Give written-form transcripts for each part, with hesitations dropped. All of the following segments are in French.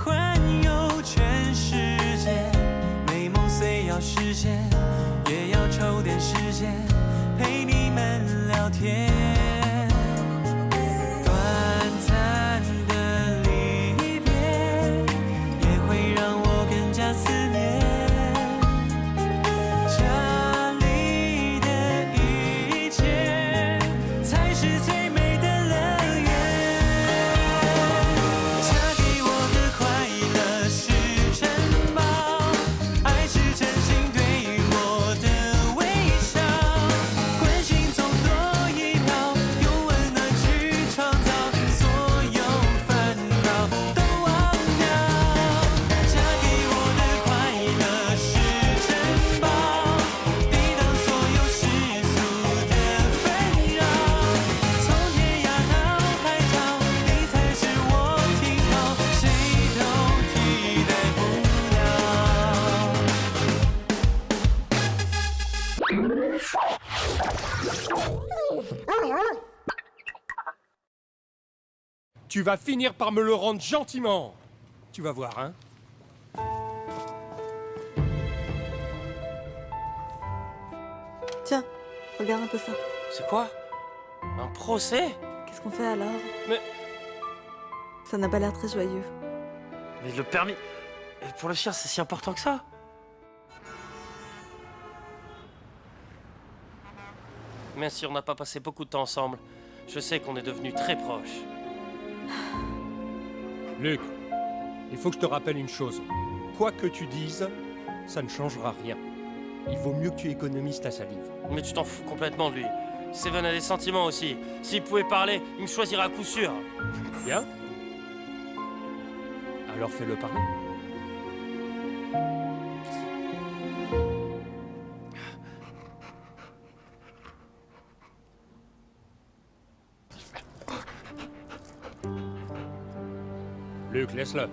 环游全世界，美梦虽要实现，也要抽点时间陪你们聊天。短暂的离别，也会让我更加思念。这里的一切，才是最美的乐园。嫁给我的快乐是珍宝，爱是真心对我的微笑，关心总多一秒，用温暖去创造，所有烦恼都忘掉。嫁给我的快乐是珍宝，抵挡所有世俗的纷扰，从天涯到海角，你才是我停靠，谁都替代不了。Tu vas finir par me le rendre gentiment. Tu vas voir, hein. Tiens, regarde un peu ça. C'est quoi? Un procès? Qu'est-ce qu'on fait alors? Mais- Ça n'a pas l'air très joyeux. Mais le permis... Pour le chien, c'est si important que ça? Même si on n'a pas passé beaucoup de temps ensemble, je sais qu'on est devenus très proches. Luc, il faut que je te rappelle une chose. Quoi que tu dises, ça ne changera rien. Il vaut mieux que tu économises ta salive. Mais tu t'en fous complètement de lui. Seven a des sentiments aussi. S'il pouvait parler, il me choisirait à coup sûr. Bien? Alors fais-le parler. Luc, laisse-le.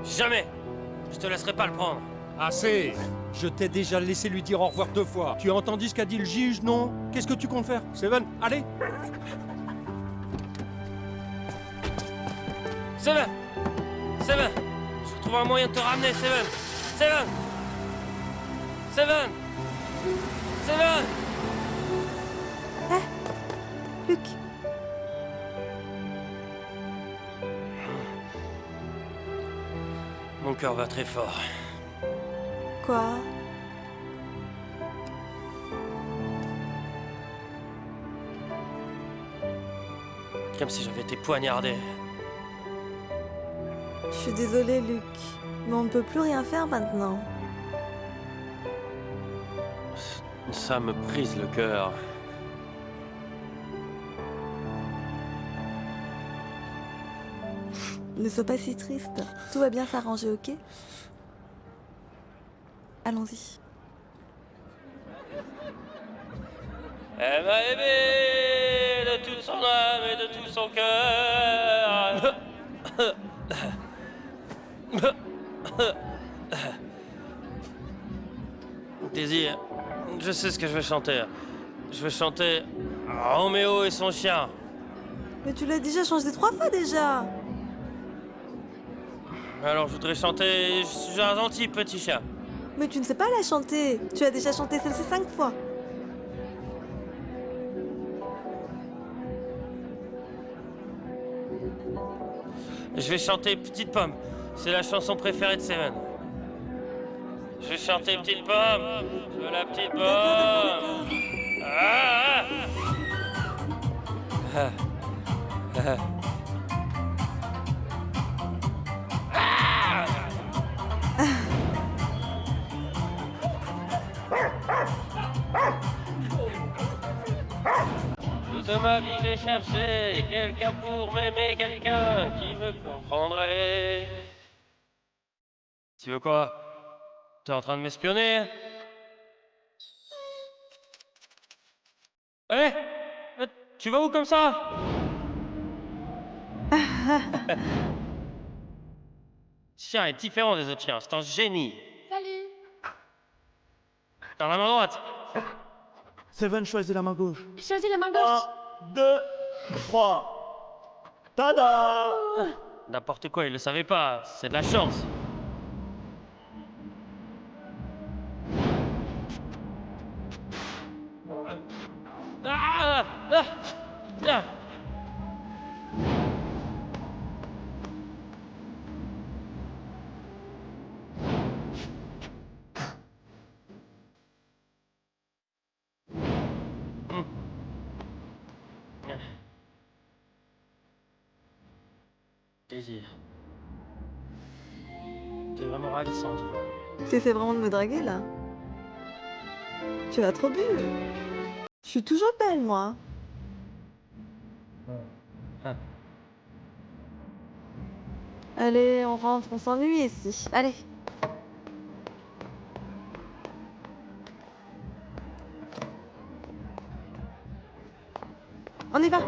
Jamais! Je te laisserai pas le prendre. Assez! Je t'ai déjà laissé lui dire au revoir 2 fois. Tu as entendu ce qu'a dit le juge, non? Qu'est-ce que tu comptes faire? Seven, allez! Seven! Seven! Je retrouve un moyen de te ramener, Seven! Seven! Seven! Seven! Luc, Mon cœur va très fort. quoi? Comme si j'avais été poignardé. Je suis désolée, Luc, mais on ne peut plus rien faire maintenant. Ça me brise le cœur. Ne sois pas si triste. Tout va bien s'arranger, ok? Allons-y. Elle m'a aimé de toute son âme et de tout son cœur. Désir, je sais ce que je vais chanter. Je vais chanter Roméo et son chien. Mais tu l'as déjà changé 3 fois déjà. Alors je voudrais chanter Je suis un gentil petit chien. Mais tu ne sais pas la chanter. Tu as déjà chanté celle-ci 5 fois. Je vais chanter Petite Pomme. C'est la chanson préférée de Seven. Je vais chanter Petite Pomme. Je veux la petite pomme. Ah, ah. Ah. Toute ma vie j'ai cherché quelqu'un pour m'aimer, quelqu'un qui me comprendrait. Tu veux quoi? T'es en train de m'espionner? Eh, tu vas où comme ça? Ce chien est différent des autres chiens, c'est un génie. Salut. Dans la main droite. Seven choisit la main gauche. Choisis la main gauche. 1, 2, 3. Tada! N'importe quoi, il le savait pas. C'est de la chance. Ah, ah, ah. Daisy. T'es vraiment ravissante. Tu essaies vraiment de me draguer là? Tu as trop bu. Je suis toujours belle, moi. Ah. Allez, on rentre, on s'ennuie ici. Allez. On y va.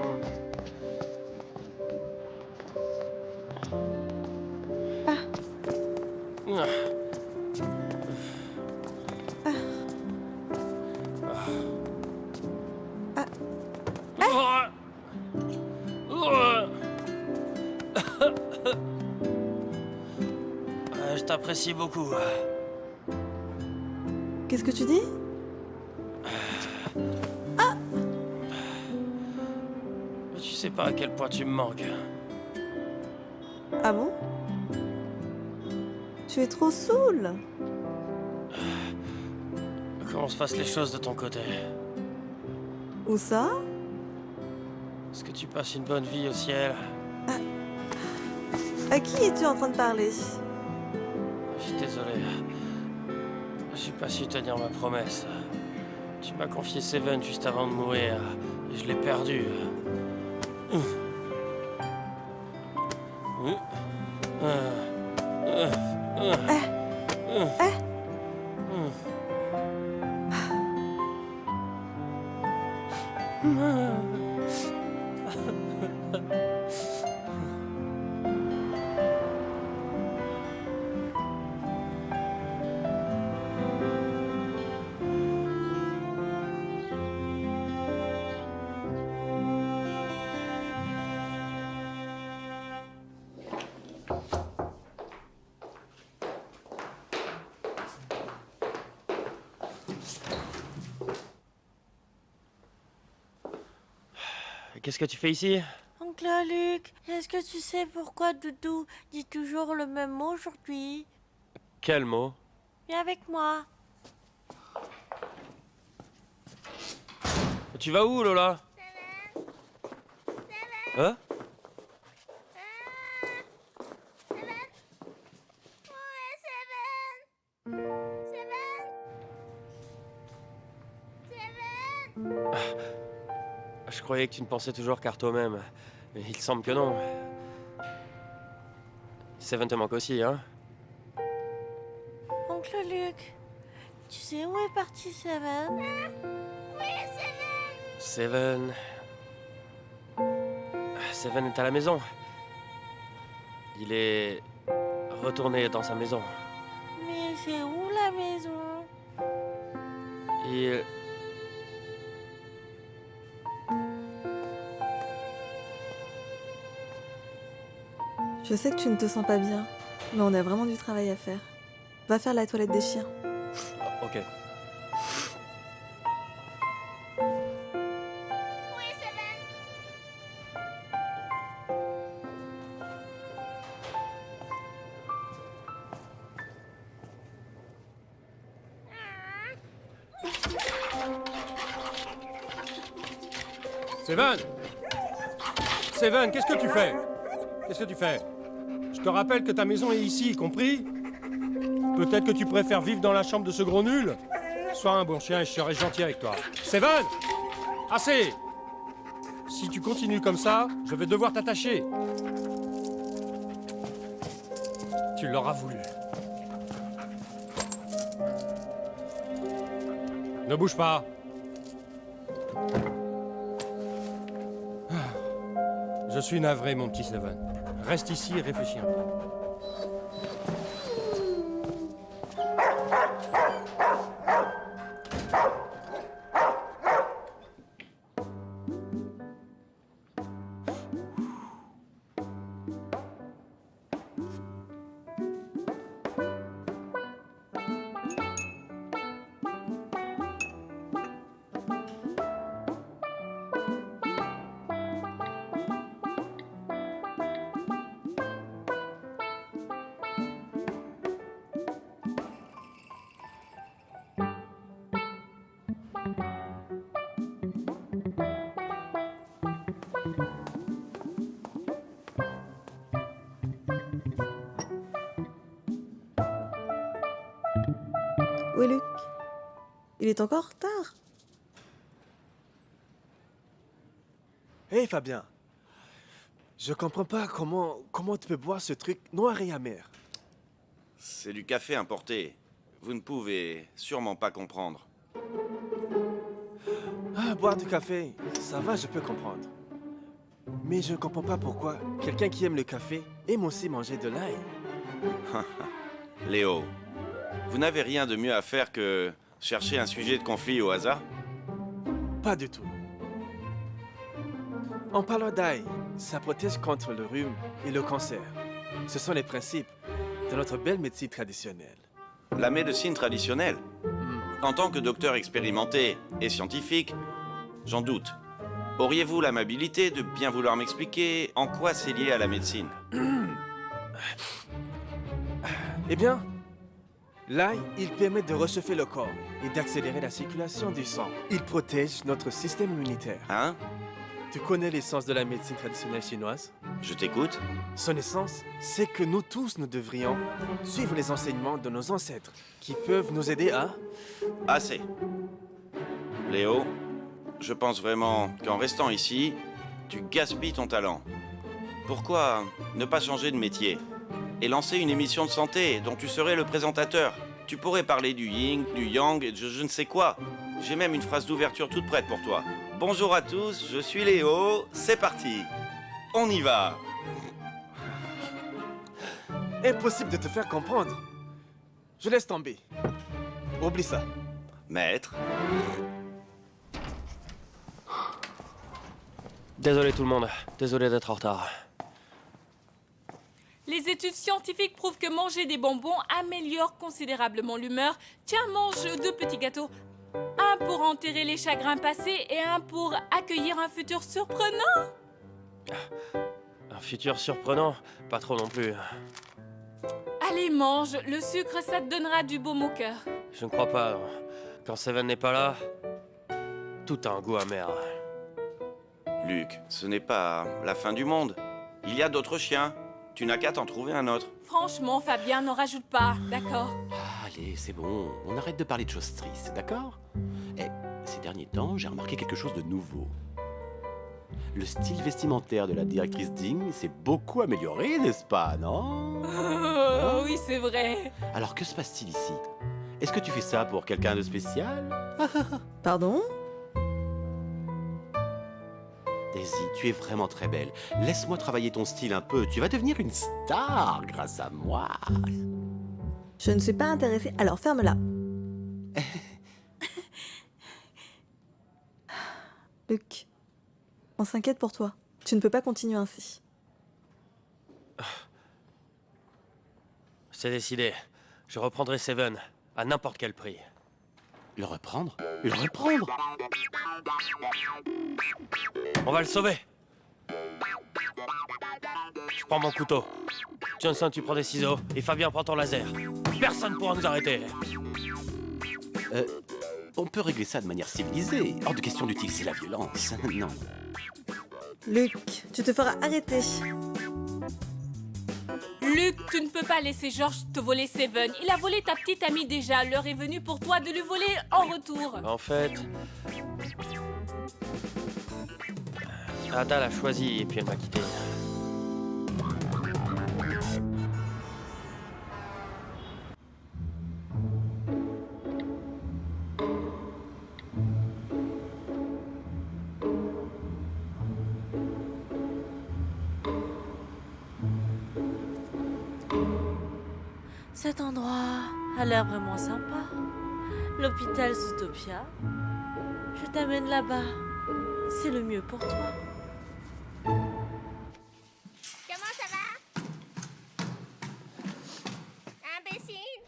Je t'apprécie beaucoup. Qu'est-ce que tu dis? Tu sais pas à quel point tu me manques. Ah bon? Tu es trop saoul. Comment se passent les choses de ton côté? Où ça? Est-ce que tu passes une bonne vie au ciel? À qui es-tu en train de parler? Je suis désolé. J'ai pas su tenir ma promesse. Tu m'as confié Seven juste avant de mourir. Et je l'ai perdu. Qu'est-ce que tu fais ici? Oncle Luc, est-ce que tu sais pourquoi Doudou dit toujours le même mot aujourd'hui? Quel mot? Viens avec moi. Tu vas où, Lola? Hein? Je croyais que tu ne pensais toujours qu'à toi-même. Mais il semble que non. Seven te manque aussi, hein? Oncle Luc, tu sais où est parti Seven? Seven... Seven est à la maison. Il est retourné dans sa maison. Mais c'est où la maison? Il... Je sais que tu ne te sens pas bien, mais on a vraiment du travail à faire. Va faire la toilette des chiens. Ok. Seven! Seven, qu'est-ce que tu fais? Qu'est-ce que tu fais? Je te rappelle que ta maison est ici, compris? Peut-être que tu préfères vivre dans la chambre de ce gros nul? Sois un bon chien et je serai gentil avec toi. Seven! Assez! Si tu continues comme ça, je vais devoir t'attacher. Tu l'auras voulu. Ne bouge pas. Je suis navré, mon petit Seven. Reste ici et réfléchis un peu. Où est Luc? Il est encore en retard. Hé Fabien, je comprends pas comment tu peux boire ce truc noir et amer. C'est du café importé. Vous ne pouvez sûrement pas comprendre. Ah, boire du café, ça va, je peux comprendre. Mais je comprends pas pourquoi quelqu'un qui aime le café aime aussi manger de l'ail. Léo, vous n'avez rien de mieux à faire que chercher un sujet de conflit au hasard? Pas du tout. En parlant d'ail, ça protège contre le rhume et le cancer. Ce sont les principes de notre belle médecine traditionnelle. La médecine traditionnelle? En tant que docteur expérimenté et scientifique, j'en doute. Auriez-vous l'amabilité de bien vouloir m'expliquer en quoi c'est lié à la médecine? Eh bien, l'ail, il permet de réchauffer le corps et d'accélérer la circulation du sang. Il protège notre système immunitaire. Hein? Tu connais l'essence de la médecine traditionnelle chinoise? Je t'écoute? Son essence, c'est que nous tous, nous devrions suivre les enseignements de nos ancêtres qui peuvent nous aider à... Assez. Léo, je pense vraiment qu'en restant ici, tu gaspilles ton talent. Pourquoi ne pas changer de métier et lancer une émission de santé dont tu serais le présentateur? Tu pourrais parler du yin, du yang et de je ne sais quoi. J'ai même une phrase d'ouverture toute prête pour toi. Bonjour à tous, je suis Léo, c'est parti. On y va. Impossible de te faire comprendre. Je laisse tomber. Oublie ça. Maître, Désolé tout le monde, désolé d'être en retard. Les études scientifiques prouvent que manger des bonbons améliore considérablement l'humeur. Tiens, mange 2 petits gâteaux. Un pour enterrer les chagrins passés et un pour accueillir un futur surprenant. Un futur surprenant, pas trop non plus. Allez, mange. Le sucre, ça te donnera du baume au cœur. Je ne crois pas. Quand Seven n'est pas là, tout a un goût amer. Luc, ce n'est pas la fin du monde. Il y a d'autres chiens. Tu n'as qu'à t'en trouver un autre. Franchement, Fabien, n'en rajoute pas, d'accord? Allez, c'est bon, on arrête de parler de choses tristes, d'accord? Eh, ces derniers temps, j'ai remarqué quelque chose de nouveau. Le style vestimentaire de la directrice Ding s'est beaucoup amélioré, n'est-ce pas, non? Oh, oui, c'est vrai. Alors, que se passe-t-il ici? Est-ce que tu fais ça pour quelqu'un de spécial? Pardon? Daisy, tu es vraiment très belle. Laisse-moi travailler ton style un peu. Tu vas devenir une star grâce à moi. Je ne suis pas intéressée, alors ferme-la. Luc, on s'inquiète pour toi. Tu ne peux pas continuer ainsi. C'est décidé. Je reprendrai Seven, à n'importe quel prix. Le reprendre? Le reprendre? On va le sauver. Je prends mon couteau. Johnson, tu prends des ciseaux. Et Fabien prend ton laser. Personne ne pourra nous arrêter. On peut régler ça de manière civilisée. Hors de question d'utiliser la violence. Non. Luc, tu te feras arrêter. Luc, tu ne peux pas laisser George te voler Seven. Il a volé ta petite amie déjà. L'heure est venue pour toi de lui voler en retour. En fait... Ada l'a choisi et puis elle m'a quitté. Cet endroit a l'air vraiment sympa. L'hôpital Zootopia. Je t'amène là-bas. C'est le mieux pour toi. Comment ça va? Imbécile!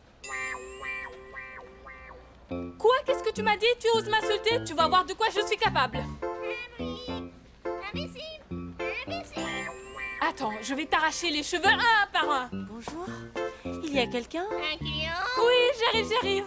Quoi? Qu'est-ce que tu m'as dit? Tu oses m'insulter? Tu vas voir de quoi je suis capable. Imbécile! Imbécile! Attends, je vais t'arracher les cheveux un par un. Bonjour. Il y a quelqu'un? Un client? Oui, j'arrive.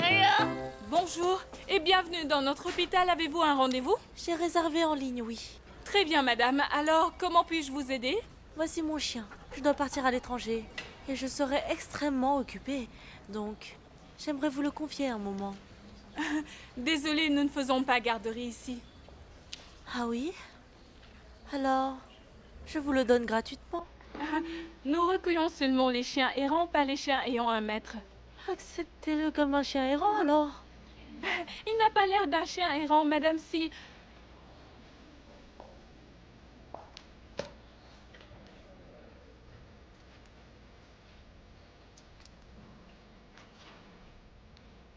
Alors? Bonjour et bienvenue dans notre hôpital. Avez-vous un rendez-vous? J'ai réservé en ligne, oui. Très bien, madame. Alors, comment puis-je vous aider? Voici mon chien. Je dois partir à l'étranger. Et je serai extrêmement occupée. Donc, J'aimerais vous le confier un moment. Désolée, nous ne faisons pas garderie ici. Ah oui? Alors, je vous le donne gratuitement. Nous recueillons seulement les chiens errants, pas les chiens ayant un maître. Acceptez-le comme un chien errant alors. Il n'a pas l'air d'un chien errant, madame, si...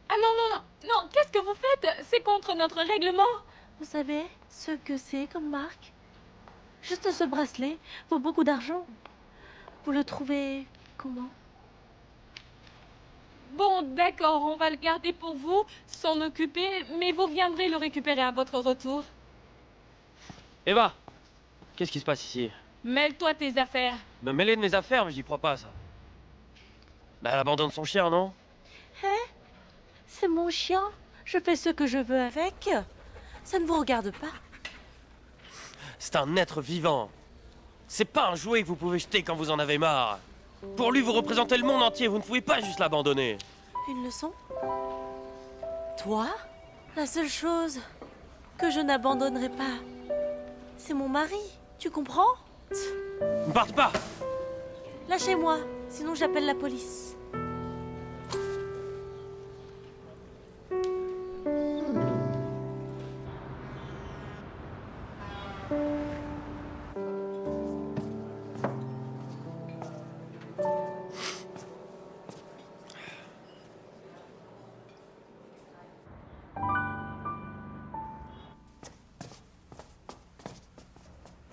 Ah non, non, non, non, qu'est-ce que vous faites? C'est contre notre règlement. Vous savez ce que c'est comme marque? Juste ce bracelet vaut beaucoup d'argent. Vous le trouvez comment? Bon, d'accord, on va le garder pour vous, s'en occuper, mais vous viendrez le récupérer à votre retour. Eva, qu'est-ce qui se passe ici? Mêle-toi tes affaires. Me mêler de mes affaires, mais j'y crois pas, ça. Bah, elle abandonne son chien, non? Hein? C'est mon chien. Je fais ce que je veux avec. Ça ne vous regarde pas. C'est un être vivant. C'est pas un jouet que vous pouvez jeter quand vous en avez marre. Pour lui, vous représentez le monde entier, vous ne pouvez pas juste l'abandonner. Une leçon? Toi? La seule chose que je n'abandonnerai pas, c'est mon mari. Tu comprends? Ne partez pas! Lâchez-moi, sinon j'appelle la police.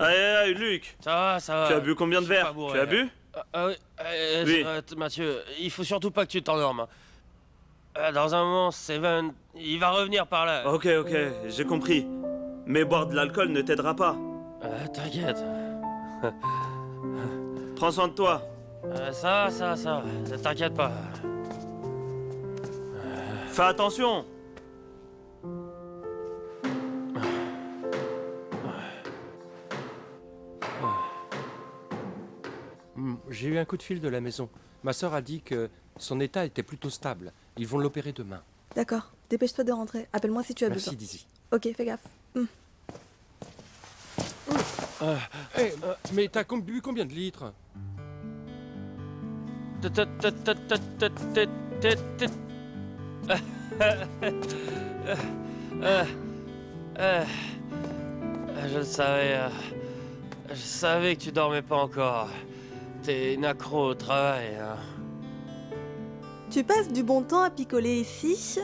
Allez, Luc, Ça va, ça va. tu as bu combien de Je suis pas verres? bourré. Tu as bu? Oui, Oui. Mathieu, il faut surtout pas que tu t'endormes. Dans un moment, Seven, il va revenir par là. Ok, j'ai compris. Mais boire de l'alcool ne t'aidera pas. T'inquiète. Prends soin de toi. Ça, t'inquiète pas. Fais attention. J'ai eu un coup de fil de la maison. Ma sœur a dit que son état était plutôt stable. Ils vont l'opérer demain. D'accord, dépêche-toi de rentrer. Appelle-moi si tu as Merci, besoin. Dizzy. Ok, fais gaffe. Mais t'as bu combien de litres? Je savais que tu dormais pas encore. T'es une accro au travail. Hein. Tu passes du bon temps à picoler ici?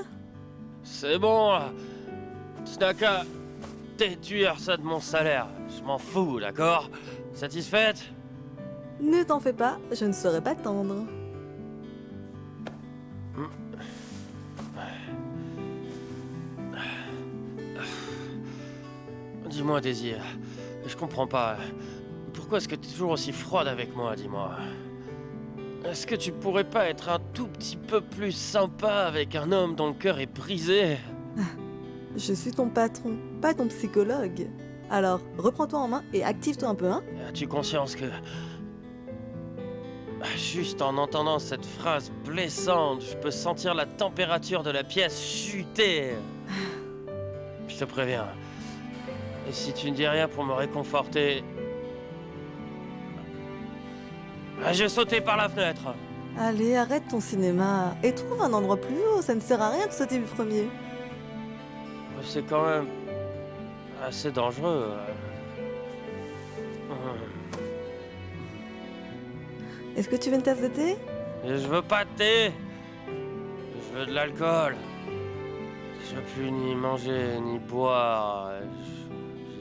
C'est bon, là. Tu n'as qu'à déduire ça de mon salaire. Je m'en fous, d'accord? Satisfaite? Ne t'en fais pas, je ne saurais pas tendre. Dis-moi, Désir, je comprends pas. Pourquoi est-ce que tu es toujours aussi froide avec moi, dis-moi? Est-ce que tu pourrais pas être un tout petit peu plus sympa avec un homme dont le cœur est brisé? Je suis ton patron, pas ton psychologue. Alors, reprends-toi en main et active-toi un peu, hein? As-tu conscience que... Juste en entendant cette phrase blessante, je peux sentir la température de la pièce chuter. Je te préviens. Et si tu ne dis rien pour me réconforter... je vais sauter par la fenêtre. Allez, arrête ton cinéma et trouve un endroit plus haut, ça ne sert à rien de sauter du premier. C'est quand même... assez dangereux. Est-ce que tu veux une tasse de thé? Et je veux pas de thé. Je veux de l'alcool. Je veux plus ni manger, ni boire.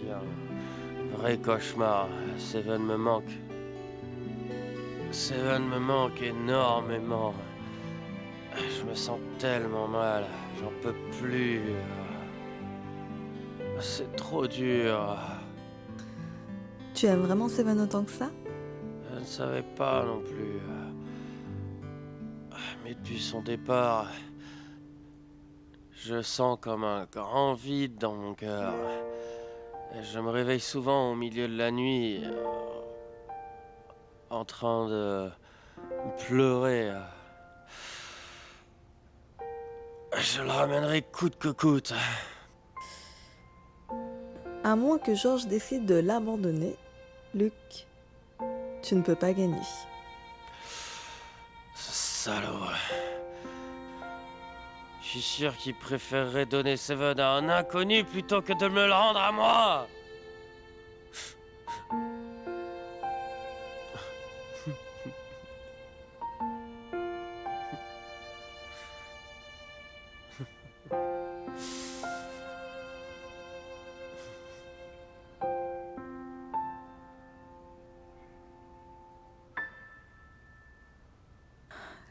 J'ai un vrai cauchemar. Seven me manque. Seven me manque énormément. Je me sens tellement mal. J'en peux plus. C'est trop dur. Tu aimes vraiment Seven autant que ça? Je ne savais pas non plus. Mais depuis son départ, je sens comme un grand vide dans mon cœur. Je me réveille souvent au milieu de la nuit, en train de pleurer. Je le ramènerai coûte que coûte. À moins que Georges décide de l'abandonner, Luc, tu ne peux pas gagner. Salaud. Je suis sûr qu'il préférerait donner Seven à un inconnu plutôt que de me le rendre à moi.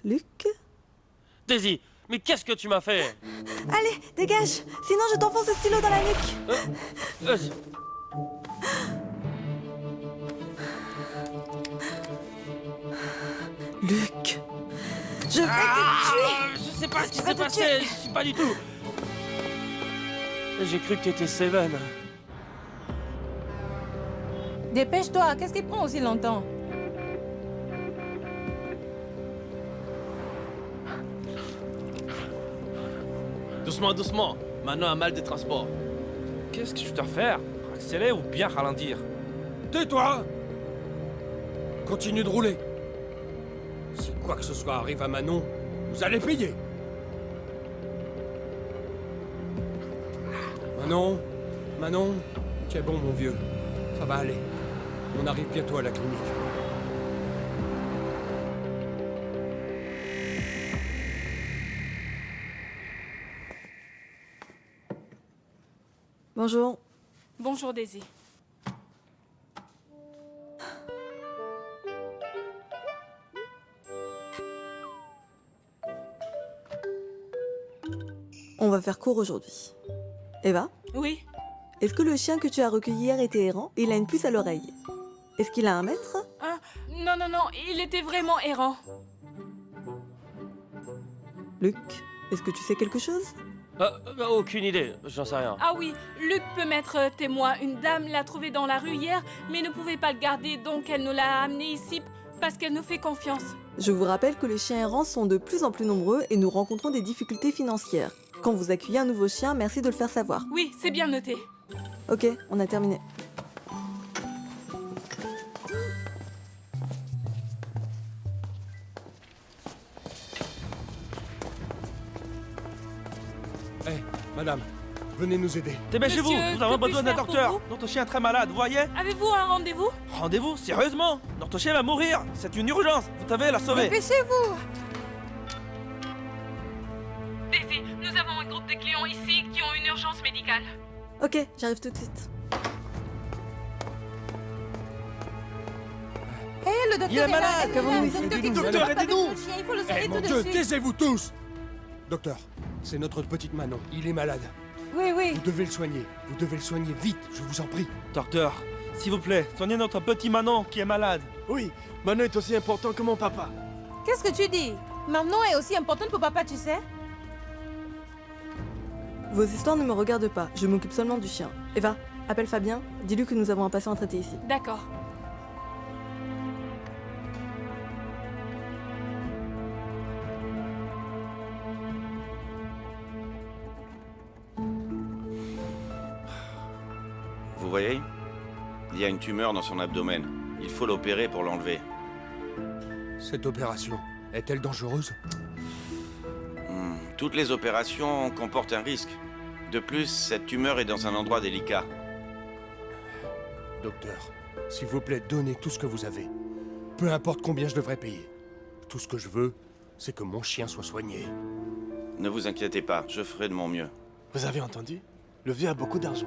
Luc? Daisy, mais qu'est-ce que tu m'as fait? Allez, dégage! Sinon je t'enfonce ce stylo dans la nuque! Euh, Luc! Je vais te tuer! Je sais pas ce qui Je vais s'est te passé, tuer. je suis pas du tout. J'ai cru que t'étais Seven. Dépêche-toi, qu'est-ce qui prend aussi longtemps? Doucement, doucement. Manon a mal de transport. Qu'est-ce que je dois faire? Accélérer ou bien ralentir? Tais-toi! Continue de rouler. Si quoi que ce soit arrive à Manon, vous allez payer. Manon, Manon, tu es bon mon vieux. Ça va aller. On arrive bientôt à la clinique. Bonjour. Bonjour Daisy. On va faire court aujourd'hui. Eva, Oui, est-ce que le chien que tu as recueilli hier était errant? Il a une puce à l'oreille. Est-ce qu'il a un maître? hein? Non, non, non, il était vraiment errant. Luc, est-ce que tu sais quelque chose? Aucune idée, j'en sais rien. Ah oui, Luc peut m'être témoin. Une dame l'a trouvé dans la rue hier, mais ne pouvait pas le garder, donc elle nous l'a amené ici parce qu'elle nous fait confiance. Je vous rappelle que les chiens errants sont de plus en plus nombreux et nous rencontrons des difficultés financières. Quand vous accueillez un nouveau chien, merci de le faire savoir. Oui, c'est bien noté. Ok, on a terminé. Eh, madame, venez nous aider. Dépêchez-vous, Monsieur, nous avons que puis-je besoin d'un faire pour docteur. vous? Notre chien est très malade, vous voyez? Avez-vous un rendez-vous? Rendez-vous, sérieusement? Notre chien va mourir. C'est une urgence. Vous devez la sauver. Dépêchez-vous! Daisy, nous avons un groupe de clients ici qui ont une urgence médicale. Ok, j'arrive tout de suite. Hé, le docteur Il est malade. là, Qu'avons-nous le ici? docteur Aidez-nous, qui docteur, s'occupe pas de aidez-nous. notre chien, il faut le Eh sauver mon tout de Dieu, suite. taisez-vous tous! Docteur, c'est notre petite Manon. Il est malade. Oui, oui. Vous devez le soigner. Vous devez le soigner vite, je vous en prie. Docteur, s'il vous plaît, soignez notre petit Manon qui est malade. Oui, Manon est aussi important que mon papa. Qu'est-ce que tu dis? Manon est aussi importante pour papa, tu sais? Vos histoires ne me regardent pas, je m'occupe seulement du chien. Eva, appelle Fabien, dis-lui que nous avons un patient à traiter ici. D'accord. Vous voyez? Il y a une tumeur dans son abdomen. Il faut l'opérer pour l'enlever. Cette opération est-elle dangereuse? Toutes les opérations comportent un risque. De plus, cette tumeur est dans un endroit délicat. Docteur, s'il vous plaît, donnez tout ce que vous avez. Peu importe combien je devrais payer. Tout ce que je veux, c'est que mon chien soit soigné. Ne vous inquiétez pas, je ferai de mon mieux. Vous avez entendu? Le vieux a beaucoup d'argent.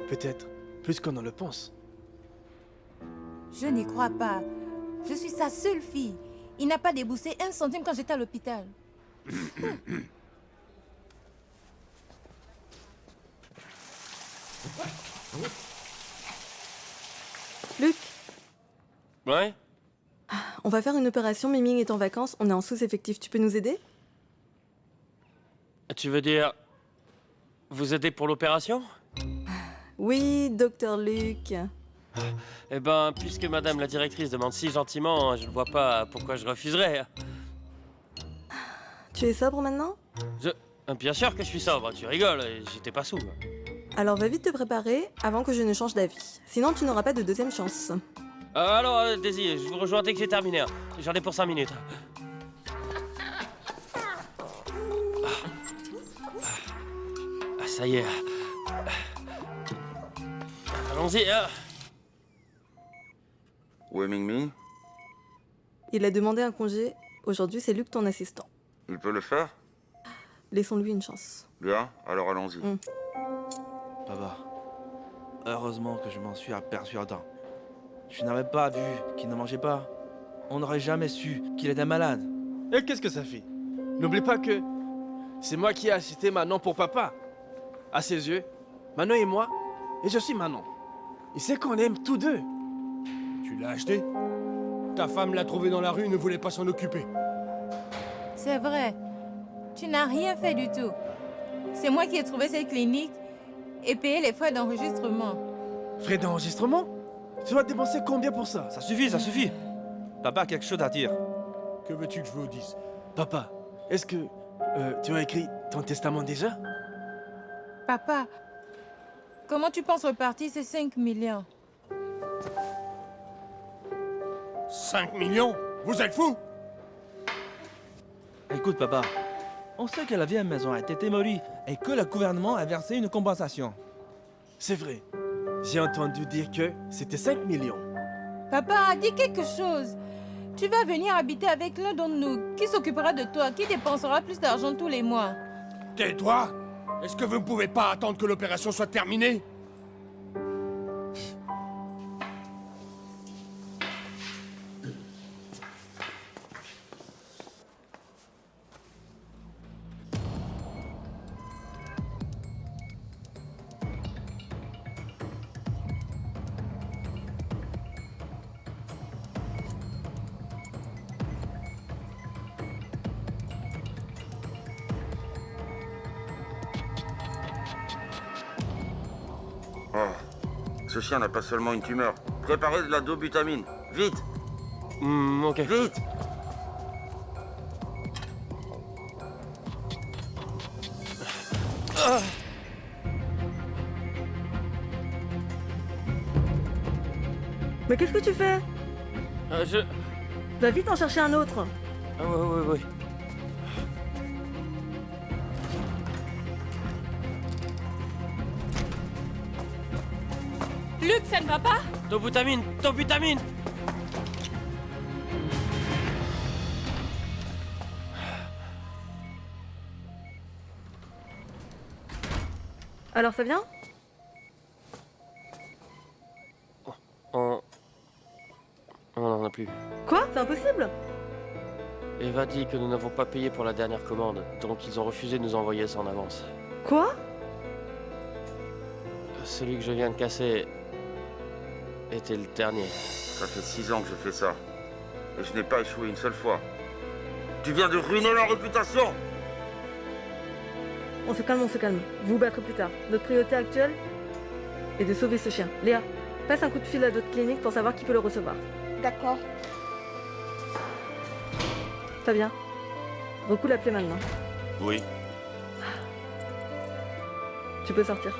Peut-être plus qu'on ne le pense. Je n'y crois pas. Je suis sa seule fille. Il n'a pas déboursé 1 centime quand j'étais à l'hôpital. Luc, Ouais? on va faire une opération, Miming est en vacances, on est en sous-effectif, tu peux nous aider? Tu veux dire... Vous aidez pour l'opération? Oui, docteur Luc. Eh ben, puisque madame la directrice demande si gentiment, je ne vois pas pourquoi je refuserais. Tu es sobre maintenant? Bien sûr que je suis sobre, tu rigoles, j'étais pas sous. Alors va vite te préparer avant que je ne change d'avis. Sinon tu n'auras pas de deuxième chance. Alors, Daisy, je vous rejoins dès que j'ai terminé. J'en ai pour 5 minutes. Ça y est. Allons-y, hein. Où est Ming-Ming? Il a demandé un congé. Aujourd'hui, c'est Luc ton assistant. Il peut le faire? Laissons-lui une chance. Bien, alors allons-y. Papa, heureusement que je m'en suis aperçu à temps. Je n'avais pas vu qu'il ne mangeait pas. On n'aurait jamais su qu'il était malade. Et qu'est-ce que ça fait? N'oublie pas que c'est moi qui ai acheté Manon pour papa. À ses yeux, Manon est moi, et je suis Manon. Il sait qu'on aime tous deux. Tu l'as acheté? Ta femme l'a trouvé dans la rue et ne voulait pas s'en occuper. C'est vrai. Tu n'as rien fait du tout. C'est moi qui ai trouvé cette clinique et payé les frais d'enregistrement. Frais d'enregistrement? Tu vas dépenser combien pour ça? Ça suffit, ça suffit. Papa a quelque chose à dire. Que veux-tu que je vous dise? Papa, est-ce que tu as écrit ton testament déjà? Papa, comment tu penses repartir ces 5 millions? 5 millions? Vous êtes fous? Écoute, papa, on sait que la vieille maison a été démolie et que le gouvernement a versé une compensation. C'est vrai. J'ai entendu dire que c'était 5 millions. Papa, dis quelque chose. Tu vas venir habiter avec l'un d'entre nous. Qui s'occupera de toi? Qui dépensera plus d'argent tous les mois? Tais-toi! Est-ce que vous ne pouvez pas attendre que l'opération soit terminée? Ce chien n'a pas seulement une tumeur. Préparez de la dobutamine. Vite! Ok. Vite! Mais qu'est-ce que tu fais? Va vite en chercher un autre. Oui. Luc, ça ne va pas? Dobutamine! Alors ça vient? On n'en a plus. Quoi? C'est impossible? Eva dit que nous n'avons pas payé pour la dernière commande, donc ils ont refusé de nous envoyer ça en avance. Quoi? Celui que je viens de casser était le dernier. Ça fait 6 ans que je fais ça. Et je n'ai pas échoué une seule fois. Tu viens de ruiner ma réputation! On se calme. Vous vous battrez plus tard. Notre priorité actuelle est de sauver ce chien. Léa, passe un coup de fil à d'autres cliniques pour savoir qui peut le recevoir. D'accord. Fabien, recoule la plaie maintenant. Oui. Tu peux sortir.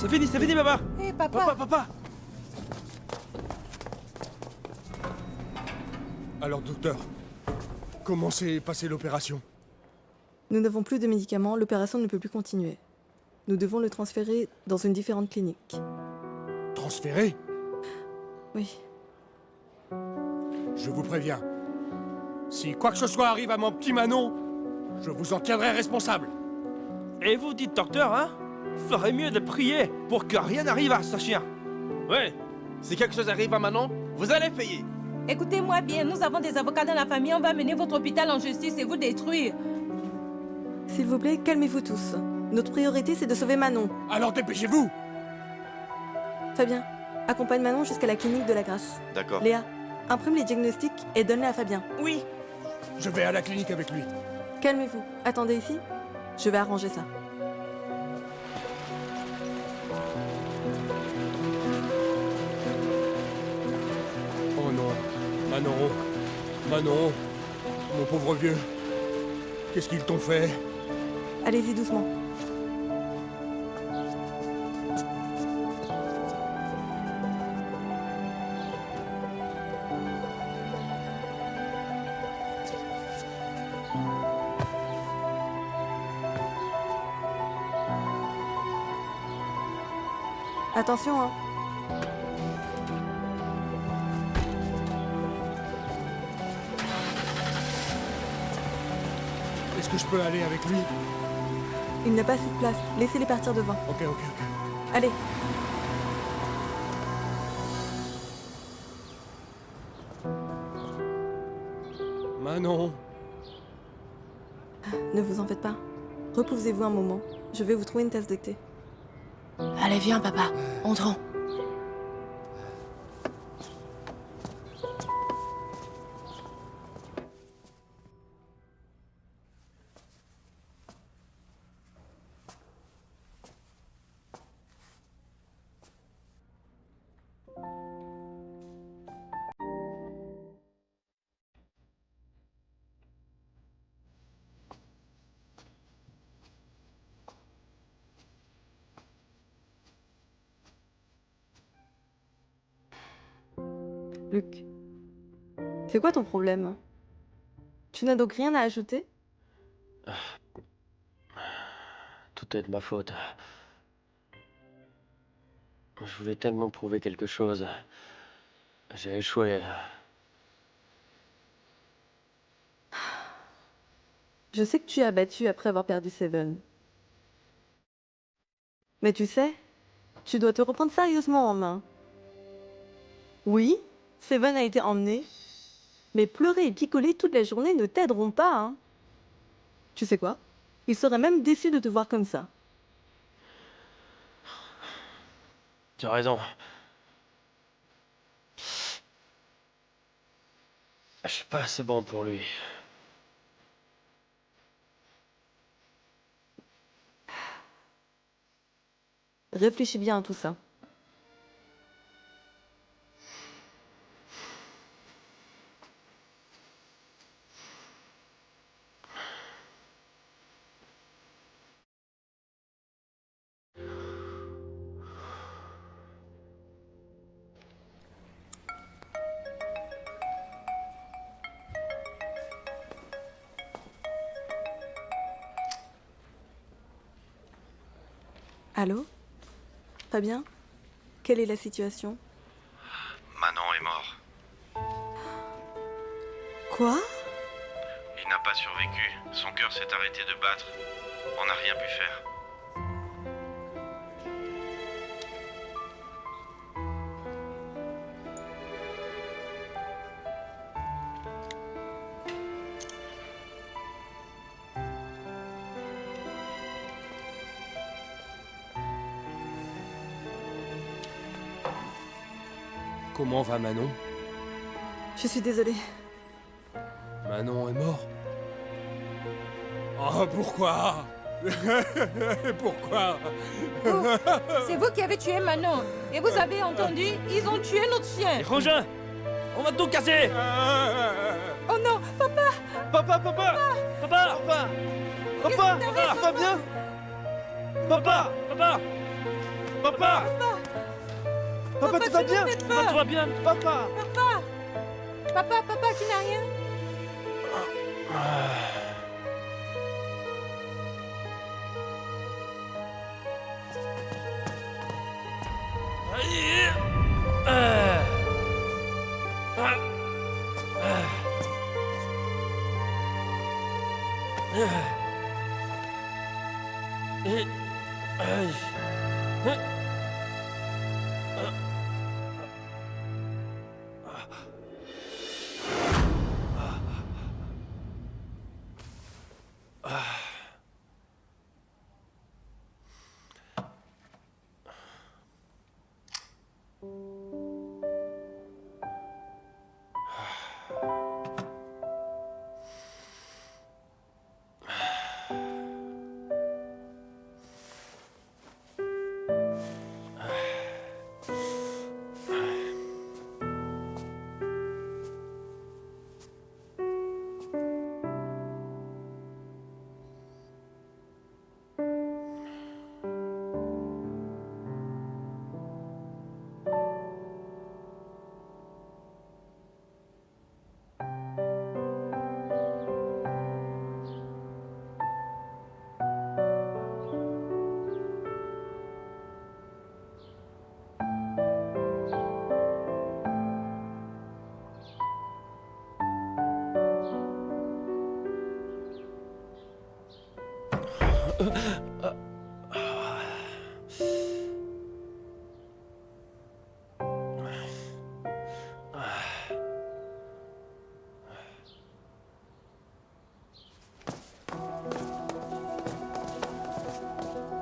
C'est fini, papa. Hé, papa. Papa. Alors, docteur, comment s'est passée l'opération? Nous n'avons plus de médicaments, l'opération ne peut plus continuer. Nous devons le transférer dans une différente clinique. Transféré? Oui. Je vous préviens. Si quoi que ce soit arrive à mon petit Manon, je vous en tiendrai responsable. Et vous dites, docteur, hein? Ferait mieux de prier pour que rien n'arrive à ce chien. Ouais. Si quelque chose arrive à Manon, Vous allez payer. Écoutez-moi bien, nous avons des avocats dans la famille, on va mener votre hôpital en justice et vous détruire. S'il vous plaît, calmez-vous tous. Notre priorité, c'est de sauver Manon. Alors dépêchez-vous. Fabien, accompagne Manon jusqu'à la clinique de la Grâce. D'accord. Léa, imprime les diagnostics et donne-les à Fabien. Oui. Je vais à la clinique avec lui. Calmez-vous. Attendez ici. Je vais arranger ça. Oh non. Manon. Manon. Mon pauvre vieux. Qu'est-ce qu'ils t'ont fait? Allez-y doucement. Attention, hein. Est-ce que je peux aller avec lui? Il n'a pas assez de place. Laissez-les partir devant. Ok. Allez. Manon. Ne vous en faites pas. Reposez-vous un moment. Je vais vous trouver une tasse de thé. Allez, viens, papa. Entrons. Luc, c'est quoi ton problème? Tu n'as donc rien à ajouter? Tout est de ma faute. Je voulais tellement prouver quelque chose. J'ai échoué. Je sais que tu es abattu après avoir perdu Seven. Mais tu sais, tu dois te reprendre sérieusement en main. Oui, Seven a été emmené, mais pleurer et picoler toute la journée ne t'aideront pas, hein. Tu sais quoi? Il serait même déçu de te voir comme ça. Tu as raison. Je suis pas assez bon pour lui. Réfléchis bien à tout ça. Allô? Fabien? Quelle est la situation? Manon est mort. Quoi? Il n'a pas survécu. Son cœur s'est arrêté de battre. On n'a rien pu faire. Comment va Manon? Je suis désolée. Manon est mort. Oh, pourquoi? Pourquoi? C'est vous qui avez tué Manon. Et vous avez entendu? Ils ont tué notre chien. Les frangins, on va tout casser. Oh non, papa! Papa, papa, papa, papa, papa, papa, Fabien, papa, papa, papa, papa, tout va bien? Papa, Tout va bien, papa. Papa, tu n'as rien?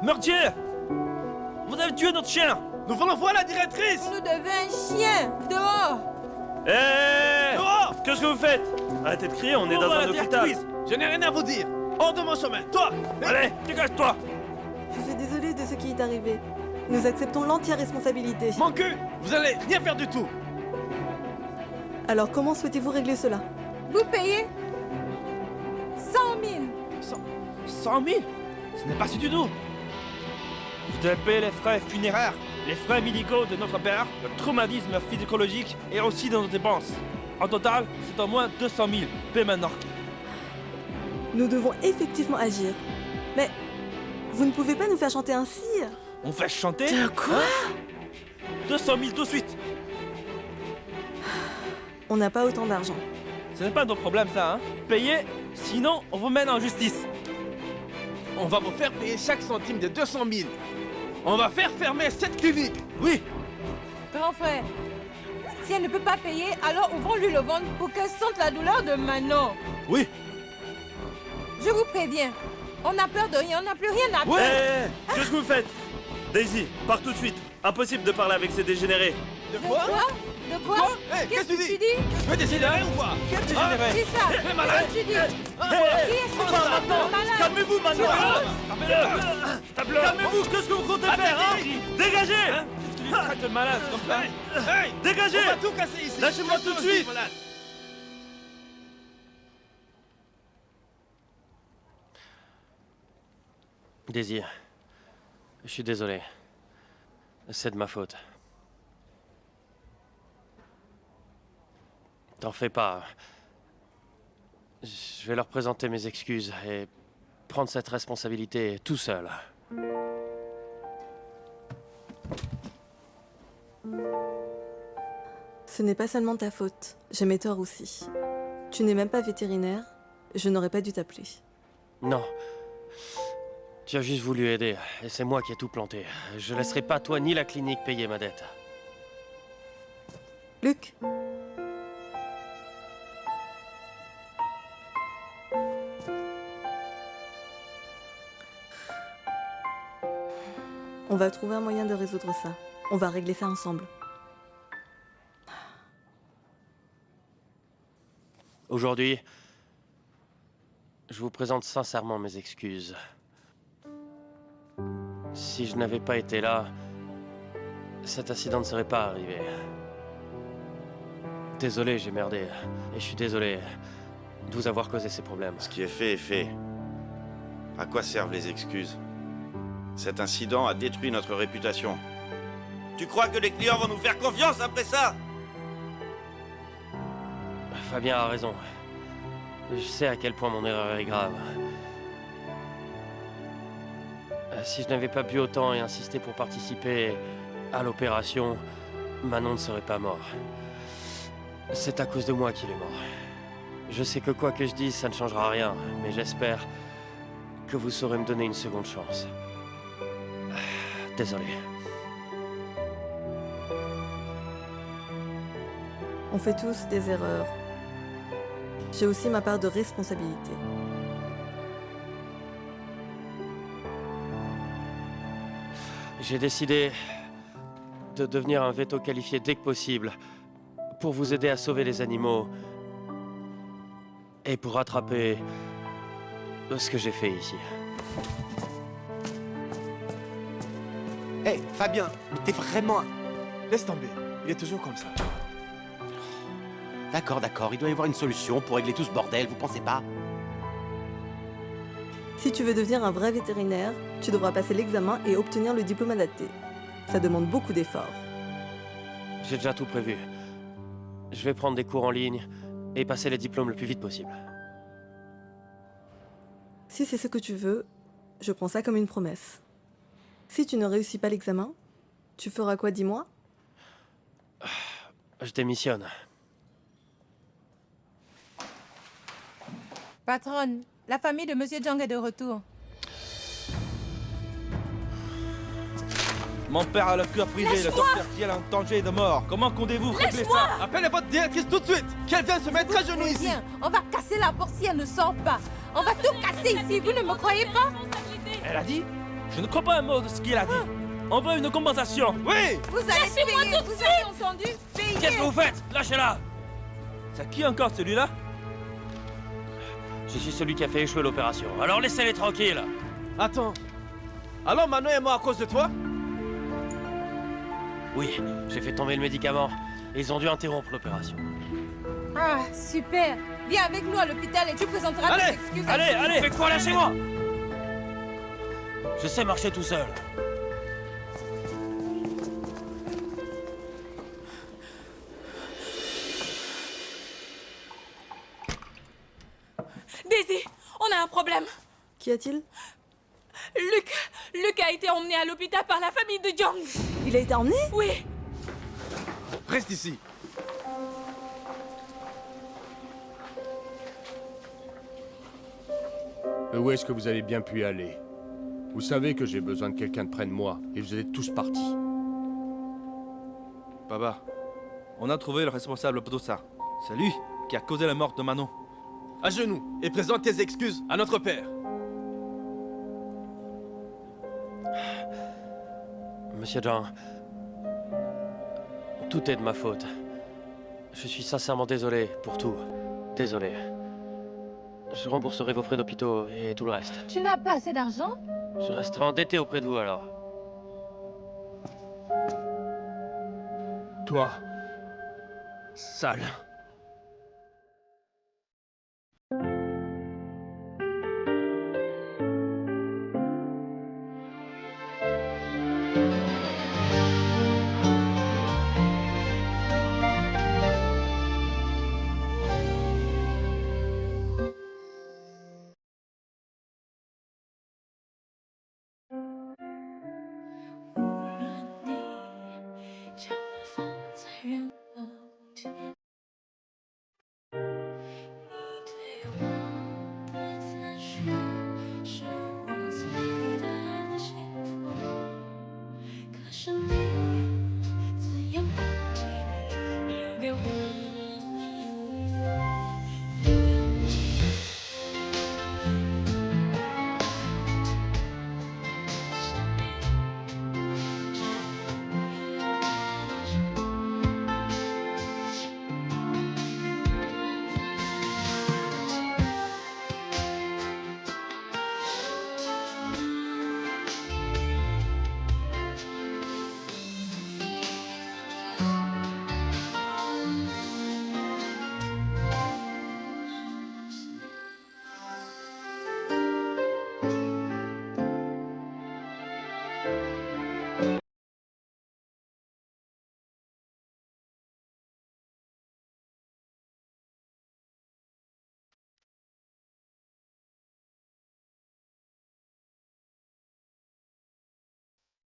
Meurtrier! Vous avez tué notre chien! Nous voulons voir la directrice! Vous nous devez un chien! Dehors! Hé Dehors! Qu'est-ce que vous faites? Arrêtez de crier, on est dans Ouvre un la hôpital. directrice. Je n'ai rien à vous dire. Hors de mon chemin. Toi! Allez, dégage-toi! Je suis désolée de ce qui est arrivé. Nous acceptons l'entière responsabilité. Mon cul! Vous allez rien faire du tout. Alors comment souhaitez-vous régler cela? Vous payez 100 000! 100 000? Ce n'est pas si du tout. Vous devez payer les frais funéraires, les frais médicaux de notre père, le traumatisme physiologique et aussi de nos dépenses. En total, c'est au moins 200 000. Paye maintenant. Nous devons effectivement agir. Mais vous ne pouvez pas nous faire chanter ainsi. On fait chanter? De quoi? 200 000 tout de suite. On n'a pas autant d'argent. Ce n'est pas notre problème ça, hein. Payez, sinon on vous mène en justice. On va vous faire payer chaque centime de 200 000. On va faire fermer cette clinique. Oui. Grand frère, si elle ne peut pas payer, alors ouvrons-lui le ventre pour qu'elle sente la douleur de Manon. Oui. Je vous préviens, on n'a peur de rien, on n'a plus rien à peur. Ouais. Qu'est-ce que vous faites? Daisy, pars tout de suite. Impossible de parler avec ces dégénérés. De De quoi? De quoi? Hey, qu'est-ce que tu dis? dis? Tu veux dégénérer ou quoi? Quel Hein? dégénéré? Dis ça! Fais malade. Qu'est-ce que tu dis? Hé, Qui est-ce que parle tu maintenant. malade? Calmez-vous maintenant. Tape-le. Calmez-vous, qu'est-ce que vous comptez faire, hein? Dégagez. Tu lui traites de malade, tu comprends? Hey! Dégagez. On va tout casser ici. Lâchez-moi tout de suite. Malade. Daisy, je suis désolé. C'est de ma faute. T'en fais pas. Je vais leur présenter mes excuses et prendre cette responsabilité tout seul. Ce n'est pas seulement ta faute. J'ai mes torts aussi. Tu n'es même pas vétérinaire. Je n'aurais pas dû t'appeler. Non. Tu as juste voulu aider, et c'est moi qui ai tout planté. Je laisserai pas toi ni la clinique payer ma dette. Luc, on va trouver un moyen de résoudre ça. On va régler ça ensemble. Aujourd'hui, je vous présente sincèrement mes excuses. Si je n'avais pas été là, cet incident ne serait pas arrivé. Désolé, j'ai merdé. Et je suis désolé de vous avoir causé ces problèmes. Ce qui est fait est fait. À quoi servent les excuses? Cet incident a détruit notre réputation. Tu crois que les clients vont nous faire confiance après ça? Fabien a raison. Je sais à quel point mon erreur est grave. Si je n'avais pas bu autant et insisté pour participer à l'opération, Manon ne serait pas mort. C'est à cause de moi qu'il est mort. Je sais que quoi que je dise, ça ne changera rien, mais j'espère que vous saurez me donner une seconde chance. Désolé. On fait tous des erreurs. J'ai aussi ma part de responsabilité. J'ai décidé de devenir un veto qualifié dès que possible, pour vous aider à sauver les animaux, et pour rattraper ce que j'ai fait ici. Hé, Fabien, t'es vraiment... Laisse tomber, il est toujours comme ça. D'accord, il doit y avoir une solution pour régler tout ce bordel, vous pensez pas? Si tu veux devenir un vrai vétérinaire, tu devras passer l'examen et obtenir le diplôme adapté. Ça demande beaucoup d'efforts. J'ai déjà tout prévu. Je vais prendre des cours en ligne et passer les diplômes le plus vite possible. Si c'est ce que tu veux, je prends ça comme une promesse. Si tu ne réussis pas l'examen, tu feras quoi, dis-moi? Je démissionne. Patronne, la famille de Monsieur Jang est de retour. Mon père a le cœur brisé, le docteur Kiel est en danger de mort. Comment comptez-vous régler ça? Appelez votre directrice tout de suite, qu'elle vienne se mettre à genoux ici. Viens, on va casser la porte si elle ne sort pas. On va tout casser ici, vous ne me croyez pas? Elle a dit? Je ne crois pas un mot de ce qu'elle a dit. On veut une compensation. Oui! Vous allez payer, vous avez entendu? Payez! Qu'est-ce que vous faites? Lâchez-la! C'est qui encore celui-là? Je suis celui qui a fait échouer l'opération, alors laissez-les tranquilles! Attends, alors Manon est mort à cause de toi? Oui, j'ai fait tomber le médicament. Ils ont dû interrompre l'opération. Ah, super! Viens avec nous à l'hôpital et tu présenteras tes excuses. Allez! Faites quoi? Lâchez-moi! Je sais marcher tout seul. Daisy, on a un problème. Qu'y a-t-il? Luc a été emmené à l'hôpital par la famille de Jang. Il a été emmené? Oui. Reste ici. Où est-ce que vous avez bien pu aller? Vous savez que j'ai besoin de quelqu'un de près de moi, et vous êtes tous partis. Papa, on a trouvé le responsable de tout ça. C'est lui qui a causé la mort de Manon. À genoux et présente tes excuses à notre père. Monsieur Jang, tout est de ma faute. Je suis sincèrement désolé pour tout. Désolé. Je rembourserai vos frais d'hôpitaux et tout le reste. Tu n'as pas assez d'argent? Je resterai endetté auprès de vous alors. Toi, sale.是你。